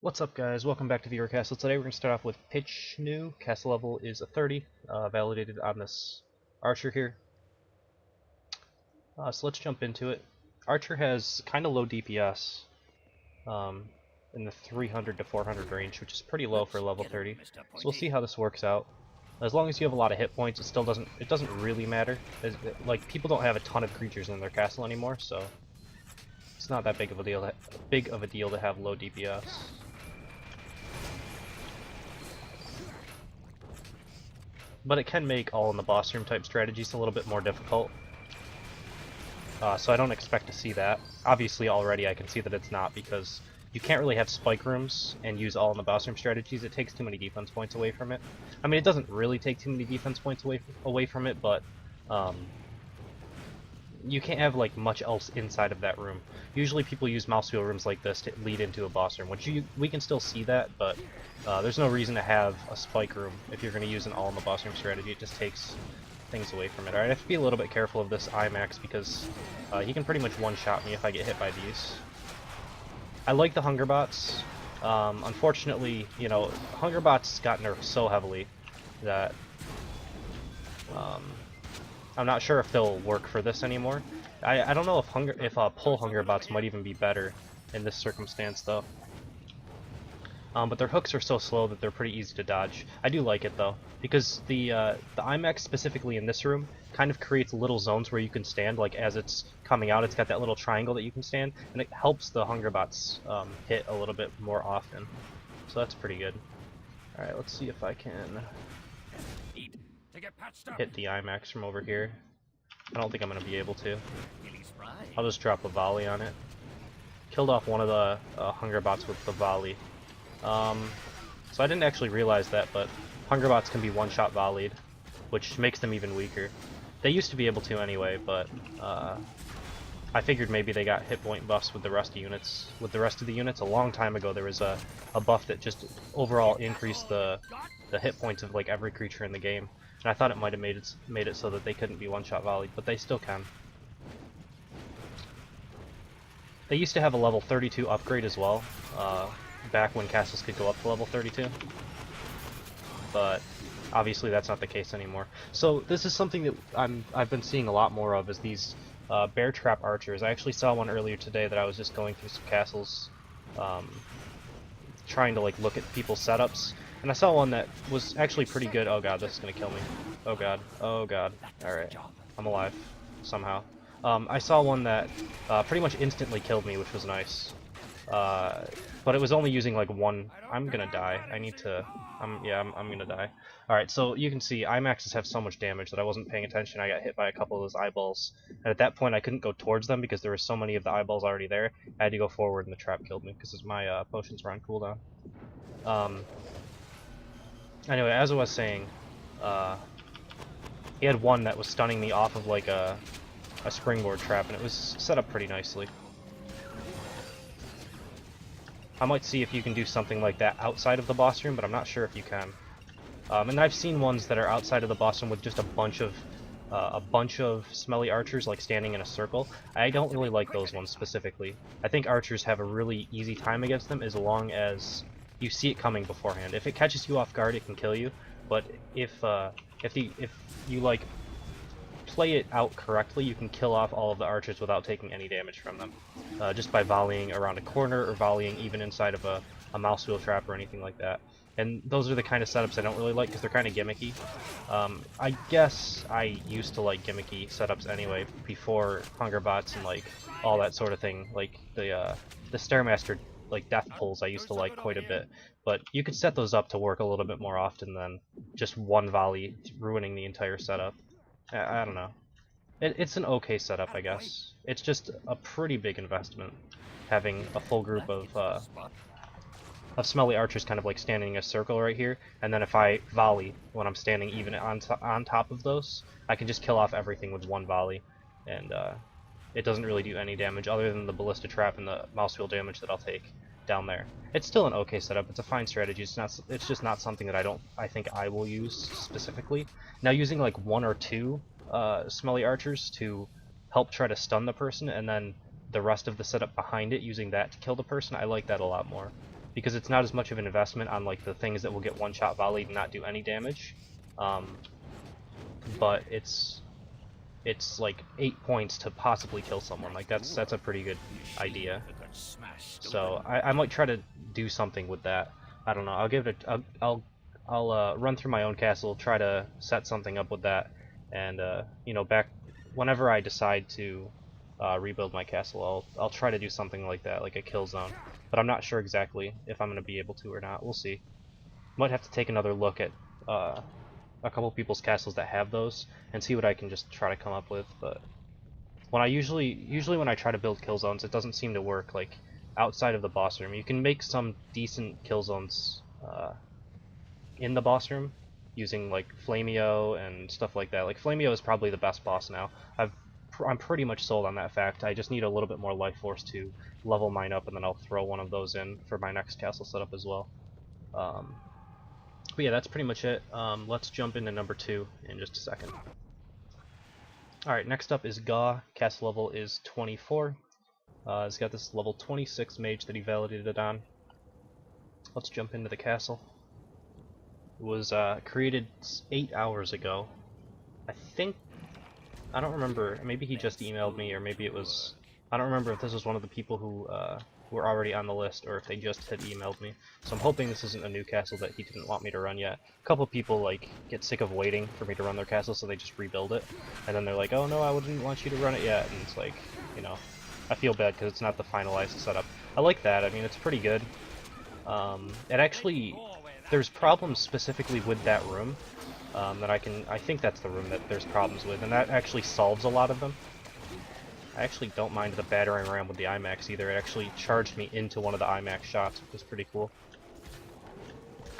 What's up, guys? Welcome back to Viewer Castle. Today we're going to start off with Pichnou. Castle level is a 30, validated on this archer here. So let's jump into it. Archer has kind of low DPS, in the 300 to 400 range, which is pretty low for level 30. So we'll see how this works out. As long as you have a lot of hit points, it doesn't really matter. Like, people don't have a ton of creatures in their castle anymore, so it's not that big of a deal to have low DPS. But it can make all in the boss room type strategies a little bit more difficult. So I don't expect to see that. Obviously already I can see that it's not, because you can't really have spike rooms and use all in the boss room strategies. It takes too many defense points away from it. I mean, it doesn't really take too many defense points away from it, but you can't have like much else inside of that room. Usually people use mouse wheel rooms like this to lead into a boss room, which we can still see that, but there's no reason to have a spike room if you're going to use an all in the boss room strategy. It just takes things away from it. Alright, I have to be a little bit careful of this IMAX because he can pretty much one-shot me if I get hit by these. I like the Hunger Bots. Unfortunately, you know, Hunger Bots got nerfed so heavily that I'm not sure if they'll work for this anymore. I don't know if pull Hunger Bots might even be better in this circumstance though. But their hooks are so slow that they're pretty easy to dodge. I do like it though, because the IMAX specifically in this room kind of creates little zones where you can stand. Like as it's coming out, it's got that little triangle that you can stand, and it helps the Hunger Bots hit a little bit more often. So that's pretty good. Alright, let's see if I can hit the IMAX from over here. I don't think I'm going to be able to. I'll just drop a volley on it. Killed off one of the Hunger Bots with the volley. So I didn't actually realize that, but Hunger Bots can be one-shot volleyed, which makes them even weaker. They used to be able to anyway, but I figured maybe they got hit point buffs with the rest of the units. A long time ago there was a buff that just overall increased the hit points of like every creature in the game. And I thought it might have made it so that they couldn't be one-shot volleyed, but they still can. They used to have a level 32 upgrade as well, back when castles could go up to level 32. But obviously that's not the case anymore. So this is something that I've been seeing a lot more of, is these bear trap archers. I actually saw one earlier today that I was just going through some castles, trying to like look at people's setups. And I saw one that was actually pretty good. Oh god, this is gonna kill me. Oh god. Oh god. Alright. I'm alive. Somehow. I saw one that pretty much instantly killed me, which was nice. But it was only using like one... I'm gonna die. I need to... I'm gonna die. Alright, so you can see IMAXs have so much damage that I wasn't paying attention. I got hit by a couple of those eyeballs. And at that point I couldn't go towards them because there were so many of the eyeballs already there. I had to go forward and the trap killed me because my potions were on cooldown. Anyway, as I was saying, he had one that was stunning me off of like a springboard trap, and it was set up pretty nicely. I might see if you can do something like that outside of the boss room, but I'm not sure if you can. And I've seen ones that are outside of the boss room with just a bunch of smelly archers like standing in a circle. I don't really like those ones specifically. I think archers have a really easy time against them as long as you see it coming beforehand. If it catches you off guard, it can kill you. But if you like play it out correctly, you can kill off all of the archers without taking any damage from them, just by volleying around a corner or volleying even inside of a mouse wheel trap or anything like that. And those are the kind of setups I don't really like because they're kind of gimmicky. I guess I used to like gimmicky setups anyway before Hunger Bots and like all that sort of thing. Like the Stairmaster like death pulls I used to like quite a bit, but you could set those up to work a little bit more often than just one volley ruining the entire setup. I don't know. It's an okay setup, I guess. It's just a pretty big investment having a full group of smelly archers kind of like standing in a circle right here, and then if I volley when I'm standing even on top of those, I can just kill off everything with one volley, and it doesn't really do any damage other than the ballista trap and the mouse wheel damage that I'll take down there. It's still an okay setup. It's a fine strategy. It's just not something that I think I will use specifically. Now, using like one or two smelly archers to help try to stun the person, and then the rest of the setup behind it using that to kill the person, I like that a lot more. because it's not as much of an investment on like the things that will get one-shot volleyed and not do any damage. But it's like 8 points to possibly kill someone. Like that's a pretty good idea. So I might try to do something with that. I don't know. I'll give it. I'll run through my own castle, try to set something up with that, and you know, back whenever I decide to rebuild my castle, I'll try to do something like that, like a kill zone. But I'm not sure exactly if I'm going to be able to or not. We'll see. Might have to take another look at a couple people's castles that have those and see what I can just try to come up with. But when I usually when I try to build kill zones, it doesn't seem to work. Like outside of the boss room, you can make some decent kill zones in the boss room using like Flameo and stuff like that. Like Flameo is probably the best boss now. I'm pretty much sold on that fact. I just need a little bit more life force to level mine up, and then I'll throw one of those in for my next castle setup as well. But yeah, that's pretty much it. Let's jump into number 2 in just a second. Alright, next up is Gaw. Castle level is 24. He's got this level 26 mage that he validated it on. Let's jump into the castle. It was created 8 hours ago. I don't remember, maybe he just emailed me, or maybe it was... I don't remember if this was one of the people who were already on the list, or if they just had emailed me. So I'm hoping this isn't a new castle that he didn't want me to run yet. A couple people like get sick of waiting for me to run their castle, so they just rebuild it. And then they're like, oh no, I wouldn't want you to run it yet. And it's like, you know, I feel bad because it's not the finalized setup. I like that, I mean, it's pretty good. It actually... There's problems specifically with that room. That I think that's the room that there's problems with, and that actually solves a lot of them. I actually don't mind the battering ram with the IMAX either. It actually charged me into one of the IMAX shots, which was pretty cool.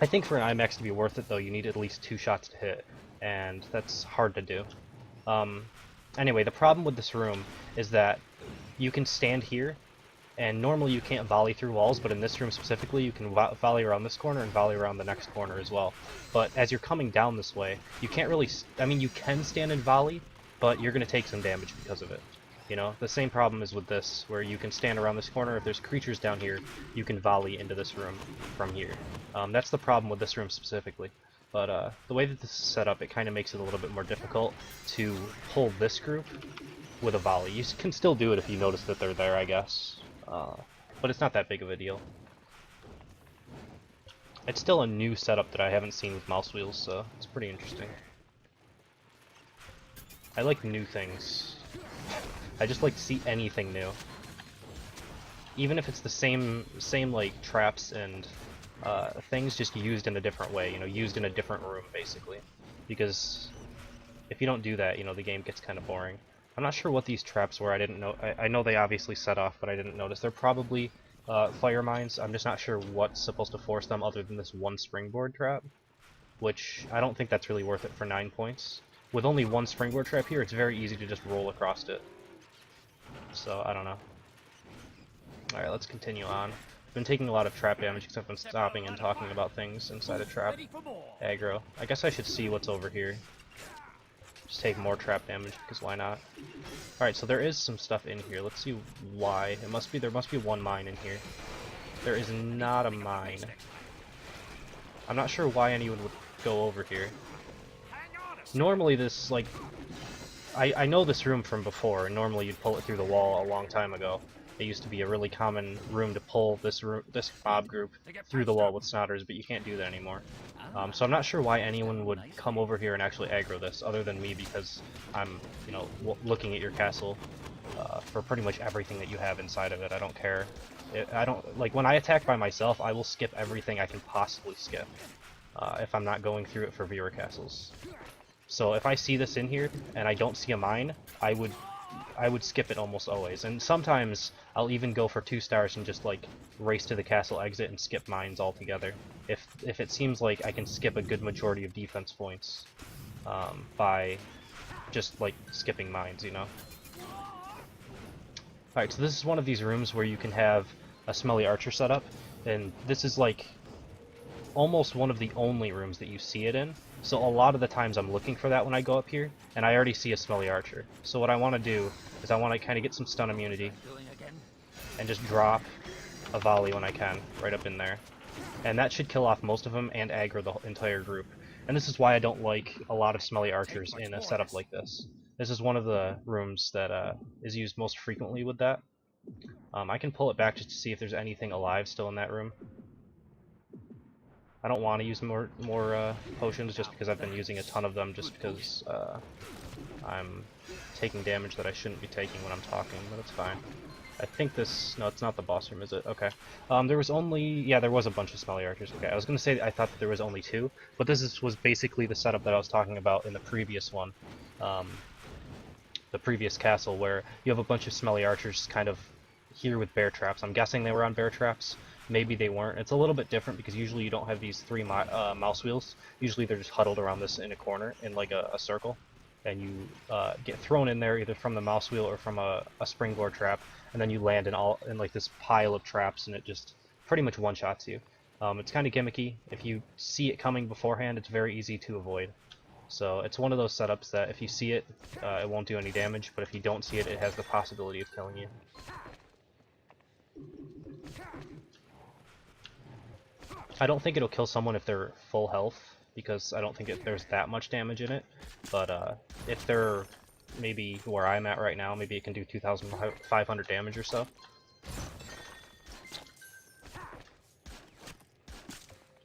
I think for an IMAX to be worth it though, you need at least 2 shots to hit, and that's hard to do. Anyway, the problem with this room is that you can stand here, and normally you can't volley through walls, but in this room specifically, you can volley around this corner and volley around the next corner as well. But as you're coming down this way, you can't really... I mean, you can stand and volley, but you're going to take some damage because of it. You know, the same problem is with this, where you can stand around this corner. If there's creatures down here, you can volley into this room from here. That's the problem with this room specifically. But the way that this is set up, it kind of makes it a little bit more difficult to pull this group with a volley. You can still do it if you notice that they're there, I guess. But it's not that big of a deal. It's still a new setup that I haven't seen with mouse wheels, so it's pretty interesting. I like new things. I just like to see anything new. Even if it's the same like traps and things, just used in a different way, you know, used in a different room basically. Because if you don't do that, you know, the game gets kind of boring. I'm not sure what these traps were. I didn't know. I know they obviously set off, but I didn't notice. They're probably fire mines. I'm just not sure what's supposed to force them other than this one springboard trap, which I don't think that's really worth it for 9 points. With only one springboard trap here, it's very easy to just roll across it. So, I don't know. Alright, let's continue on. I've been taking a lot of trap damage because I've been stopping and talking about things inside a trap. Aggro. I guess I should see what's over here. Just take more trap damage, because why not? Alright, so there is some stuff in here. Let's see why. There must be one mine in here. There is not a mine. I'm not sure why anyone would go over here. Normally this, like... I know this room from before, and normally you'd pull it through the wall a long time ago. It used to be a really common room to pull this mob group through the wall with snotters, but you can't do that anymore. So I'm not sure why anyone would come over here and actually aggro this, other than me, because I'm, you know, looking at your castle for pretty much everything that you have inside of it. I don't care. I don't, like, when I attack by myself, I will skip everything I can possibly skip if I'm not going through it for viewer castles. So if I see this in here and I don't see a mine, I would skip it almost always. And sometimes I'll even go for 2 stars and just like race to the castle exit and skip mines altogether. If it seems like I can skip a good majority of defense points by just like skipping mines, you know. Alright, so this is one of these rooms where you can have a smelly archer set up, and this is like almost one of the only rooms that you see it in. So a lot of the times I'm looking for that when I go up here, and I already see a smelly archer. So what I want to do is I want to kind of get some stun immunity and just drop a volley when I can, right up in there. And that should kill off most of them and aggro the entire group. And this is why I don't like a lot of smelly archers in a setup like this. This is one of the rooms that is used most frequently with that. I can pull it back just to see if there's anything alive still in that room. I don't want to use more potions just because I've been using a ton of them just because I'm taking damage that I shouldn't be taking when I'm talking, but it's fine. I think this... no, it's not the boss room, is it? Okay. There was only... yeah, there was a bunch of smelly archers. Okay, I was going to say I thought that there was only 2, but this was basically the setup that I was talking about in the previous one. The previous castle, where you have a bunch of smelly archers kind of here with bear traps. I'm guessing they were on bear traps. Maybe they weren't. It's a little bit different because usually you don't have these 3 mouse wheels. Usually they're just huddled around this in a corner in like a circle. And you get thrown in there either from the mouse wheel or from a springboard trap, and then you land in like this pile of traps, and it just pretty much one-shots you. It's kind of gimmicky. If you see it coming beforehand, it's very easy to avoid. So it's one of those setups that if you see it, it won't do any damage, but if you don't see it, it has the possibility of killing you. I don't think it'll kill someone if they're full health, because I don't think there's that much damage in it, but if they're maybe where I'm at right now, maybe it can do 2,500 damage or so.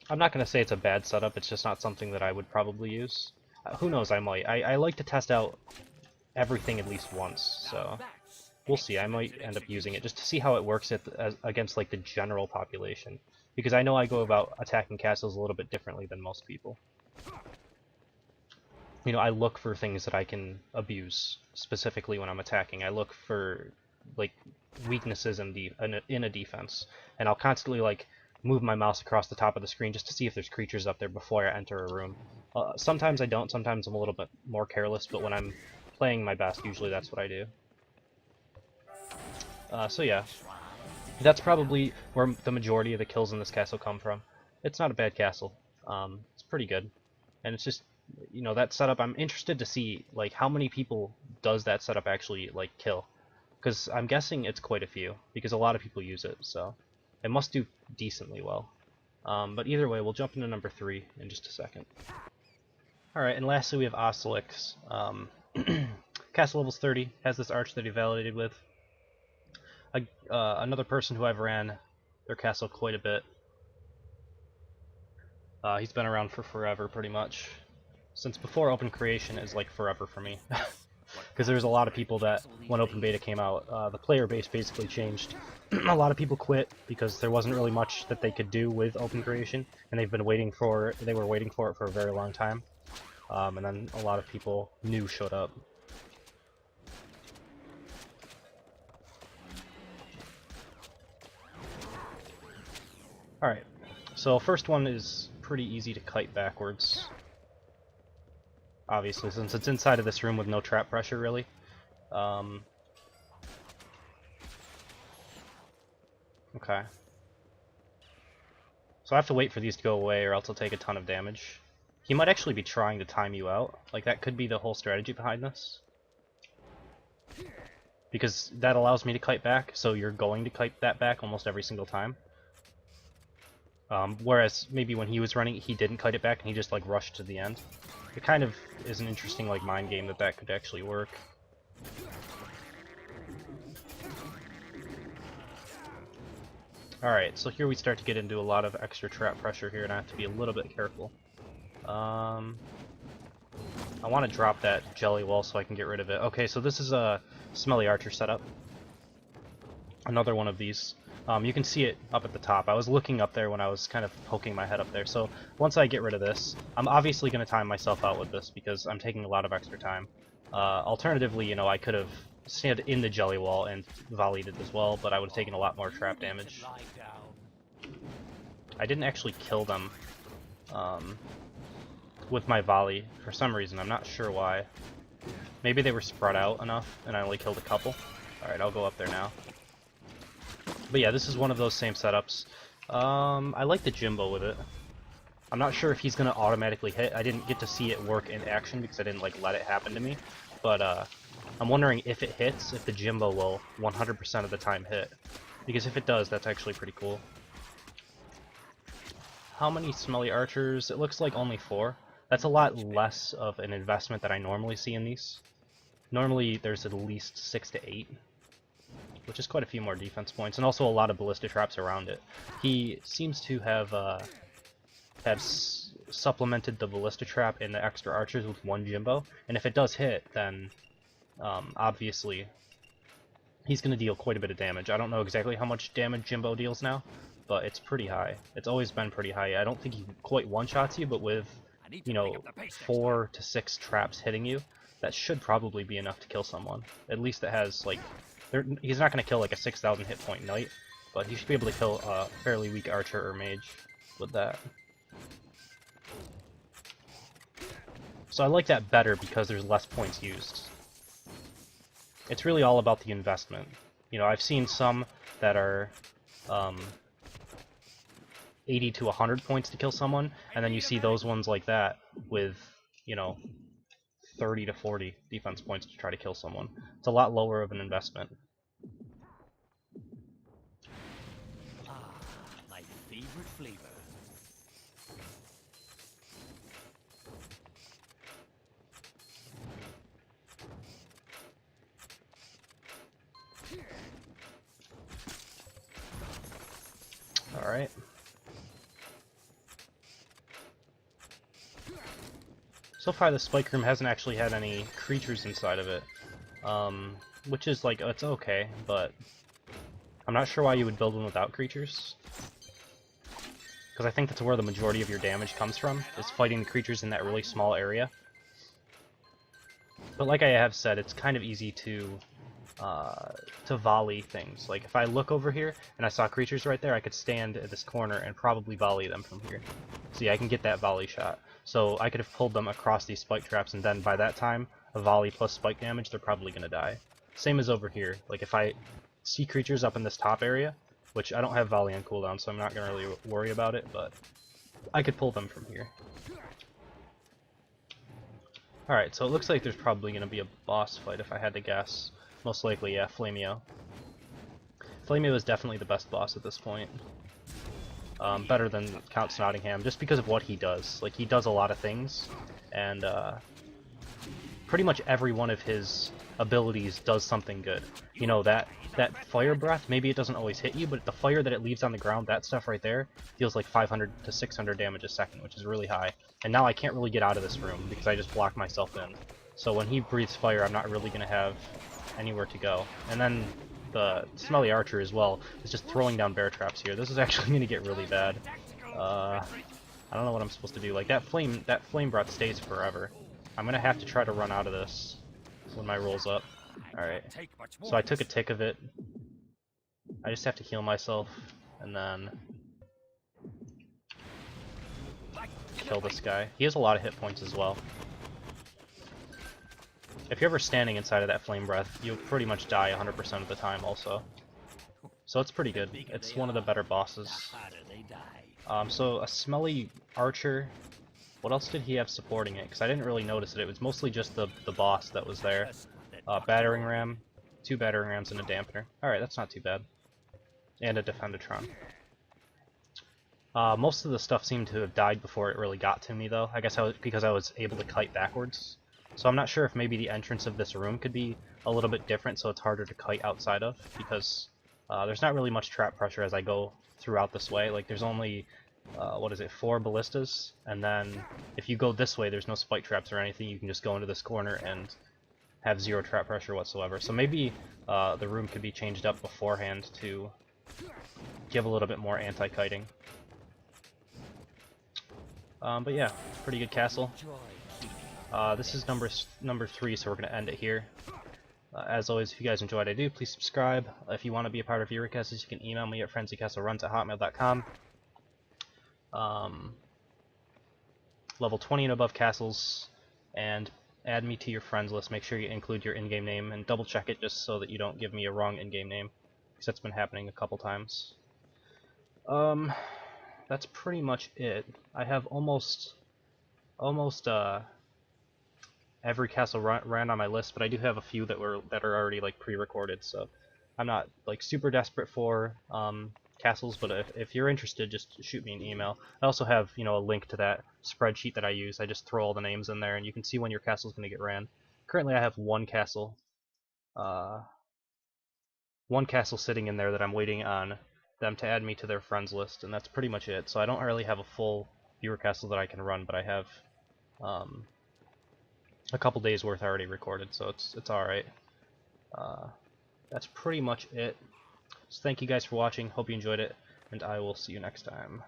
I'm not going to say it's a bad setup, it's just not something that I would probably use. Who knows, I might. I like to test out everything at least once, so we'll see. I might end up using it just to see how it works against like the general population. Because I know I go about attacking castles a little bit differently than most people. You know, I look for things that I can abuse, specifically when I'm attacking. I look for, like, weaknesses in a defense. And I'll constantly, like, move my mouse across the top of the screen just to see if there's creatures up there before I enter a room. Sometimes I don't, sometimes I'm a little bit more careless, but when I'm playing my best, usually that's what I do. So yeah. That's probably where the majority of the kills in this castle come from. It's not a bad castle. It's pretty good. And it's just, you know, that setup, I'm interested to see, like, how many people does that setup actually, like, kill? Because I'm guessing it's quite a few, because a lot of people use it, so it must do decently well. But either way, we'll jump into number 3 in just a second. Alright, and lastly we have Ocylix. Castle level's 30, has this arch that he validated with. Another person who I've ran their castle quite a bit. He's been around for forever, pretty much. Since before open creation is like forever for me. Because there's a lot of people that, when open beta came out, the player base basically changed. A lot of people quit because there wasn't really much that they could do with open creation, and they were waiting for it for a very long time. And then a lot of people new showed up. Alright, so first one is pretty easy to kite backwards. Obviously, since it's inside of this room with no trap pressure, really. Okay. So I have to wait for these to go away or else I'll take a ton of damage. He might actually be trying to time you out. Like, that could be the whole strategy behind this. Because that allows me to kite back, so you're going to kite that back almost every single time. Whereas maybe when he was running, he didn't kite it back and he just like rushed to the end. It kind of is an interesting like mind game that could actually work. Alright, so here we start to get into a lot of extra trap pressure here, and I have to be a little bit careful. I want to drop that jelly wall so I can get rid of it. Okay, so this is a Smelly Archer setup. Another one of these. You can see it up at the top. I was looking up there when I was kind of poking my head up there. So once I get rid of this, I'm obviously going to time myself out with this because I'm taking a lot of extra time. Alternatively, you know, I could have stayed in the jelly wall and volleyed it as well, but I would have taken a lot more trap damage. I didn't actually kill them with my volley for some reason. I'm not sure why. Maybe they were spread out enough and I only killed a couple. Alright, I'll go up there now. But yeah, this is one of those same setups. I like the Jimbo with it. I'm not sure if he's going to automatically hit. I didn't get to see it work in action because I didn't like let it happen to me. But I'm wondering if it hits, if the Jimbo will 100% of the time hit. Because if it does, that's actually pretty cool. How many smelly archers? It looks like only 4. That's a lot less of an investment that I normally see in these. Normally there's at least 6 to 8, which is quite a few more defense points, and also a lot of ballista traps around it. He seems to have supplemented the ballista trap and the extra archers with 1 Jimbo, and if it does hit, then obviously he's going to deal quite a bit of damage. I don't know exactly how much damage Jimbo deals now, but it's pretty high. It's always been pretty high. I don't think he quite one-shots you, but with, you know, 4 to 6 traps hitting you, that should probably be enough to kill someone. At least it has, like, he's not going to kill like a 6,000 hit point knight, but he should be able to kill a fairly weak archer or mage with that. So I like that better because there's less points used. It's really all about the investment. You know, I've seen some that are 80 to 100 points to kill someone, and then you see those ones like that with, you know, 30 to 40 defense points to try to kill someone. It's a lot lower of an investment. My favorite flavor. Alright. So far the spike room hasn't actually had any creatures inside of it. Which is like, it's okay, but I'm not sure why you would build one without creatures. Because I think that's where the majority of your damage comes from, is fighting the creatures in that really small area. But like I have said, it's kind of easy to volley things. Like if I look over here and I saw creatures right there, I could stand at this corner and probably volley them from here. See, I can get that volley shot. So I could have pulled them across these spike traps, and then by that time, a volley plus spike damage, they're probably going to die. Same as over here. Like if I see creatures up in this top area, which I don't have volley on cooldown, so I'm not going to really worry about it, but I could pull them from here. Alright, so it looks like there's probably going to be a boss fight if I had to guess. Most likely, yeah, Flameo. Flameo is definitely the best boss at this point. Better than Count Nottingham, just because of what he does. Like, he does a lot of things, and pretty much every one of his abilities does something good. You know, that fire breath, maybe it doesn't always hit you, but the fire that it leaves on the ground, that stuff right there, deals like 500 to 600 damage a second, which is really high. And now I can't really get out of this room, because I just blocked myself in. So when he breathes fire, I'm not really going to have anywhere to go. And then the Smelly Archer as well is just throwing down bear traps here. This is actually going to get really bad. I don't know what I'm supposed to do. Like, that flame breath stays forever. I'm going to have to try to run out of this when my roll's up. Alright, so I took a tick of it. I just have to heal myself, and then kill this guy. He has a lot of hit points as well. If you're ever standing inside of that flame breath, you'll pretty much die 100% of the time also. So it's pretty good. It's one of the better bosses. So a Smelly Archer. What else did he have supporting it? Because I didn't really notice it. It was mostly just the boss that was there. Battering Ram, 2 Battering Rams, and a Dampener. Alright, that's not too bad. And a Defendatron. Most of the stuff seemed to have died before it really got to me, though. I guess because I was able to kite backwards. So I'm not sure if maybe the entrance of this room could be a little bit different, so it's harder to kite outside of, because there's not really much trap pressure as I go throughout this way. Like, there's only, 4 ballistas, and then if you go this way, there's no spike traps or anything. You can just go into this corner and have 0 trap pressure whatsoever. So maybe the room could be changed up beforehand to give a little bit more anti-kiting. But yeah, pretty good castle. This is number 3, so we're going to end it here. As always, if you guys enjoyed what I do, please subscribe. If you want to be a part of Eurocastles, you can email me at frenzycastleruns@hotmail.com. Level 20 and above castles, and add me to your friends list. Make sure you include your in-game name, and double check it just so that you don't give me a wrong in-game name, because that's been happening a couple times. That's pretty much it. I have almost every castle ran on my list, but I do have a few that are already like pre-recorded, so I'm not like super desperate for castles, but if you're interested, just shoot me an email. I also have, you know, a link to that spreadsheet that I use. I just throw all the names in there, and you can see when your castle's going to get ran. Currently, I have one castle sitting in there that I'm waiting on them to add me to their friends list, and that's pretty much it. So I don't really have a full viewer castle that I can run, but I have a couple days worth already recorded, so it's all right. That's pretty much it. So thank you guys for watching. Hope you enjoyed it, and I will see you next time.